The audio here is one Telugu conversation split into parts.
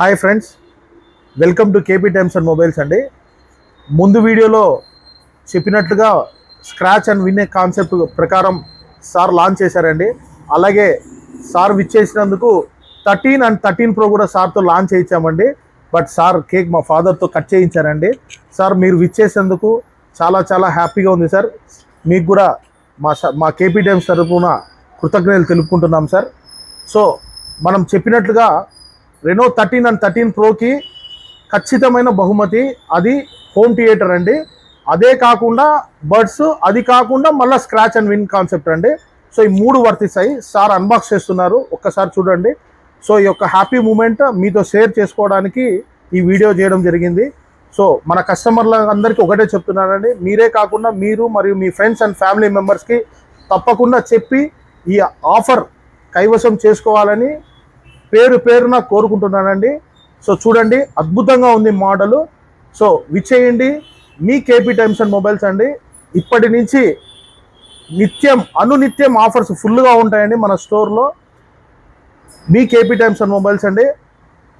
Hi friends, welcome to KP times and mobiles అండి. ముందు వీడియోలో చెప్పినట్లుగా స్క్రాచ్ అండ్ విన్ కాన్సెప్ట్ ప్రకారం సార్ లాంచ్ చేశారండి. అలాగే సార్ విచ్చేసినందుకు 13 అండ్ 13 Pro కూడా సార్తో లాంచ్ చేయించామండి. బట్ సార్ కేక్ మా ఫాదర్తో కట్ చేయించారండి. సార్ మీరు విచ్చేసినందుకు చాలా చాలా హ్యాపీగా ఉంది సార్. మీకు కూడా మా కేపీ టైమ్స్ తరఫున కృతజ్ఞతలు తెలుపుకుంటున్నాం సార్. సో మనం చెప్పినట్లుగా రెనో 13 అండ్ 13 Proకి ఖచ్చితమైన బహుమతి, అది హోమ్ థియేటర్ అండి. అదే కాకుండా బర్డ్స్, అది కాకుండా మళ్ళీ స్క్రాచ్ అండ్ విన్ కాన్సెప్ట్ అండి. సో ఈ 3 వర్తిస్తాయి. సార్ అన్బాక్స్ చేస్తున్నారు, ఒక్కసారి చూడండి. సో ఈ యొక్క హ్యాపీ మూమెంట్ మీతో షేర్ చేసుకోవడానికి ఈ వీడియో చేయడం జరిగింది. సో మన కస్టమర్లందరికీ ఒకటే చెప్తున్నానండి, మీరే కాకుండా మీరు మరియు మీ ఫ్రెండ్స్ అండ్ ఫ్యామిలీ మెంబర్స్కి తప్పకుండా చెప్పి ఈ ఆఫర్ కైవసం చేసుకోవాలని పేరున కోరుకుంటున్నానండి. సో చూడండి, అద్భుతంగా ఉంది మోడలు. సో విచ్చేయండి మీ కేపీ టైమ్స్ అండ్ మొబైల్స్ అండి. ఇప్పటి నుంచి అనునిత్యం ఆఫర్స్ ఫుల్గా ఉంటాయండి మన స్టోర్లో. మీ కేపీ టైమ్స్ అండ్ మొబైల్స్ అండి.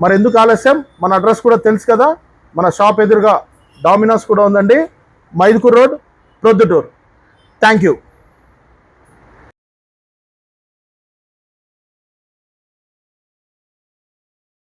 మరి ఎందుకు ఆలస్యం, మన అడ్రస్ కూడా తెలుసు కదా. మన షాప్ ఎదురుగా డామినోస్ కూడా ఉందండి, Mydukur road, Proddatur. Thank you.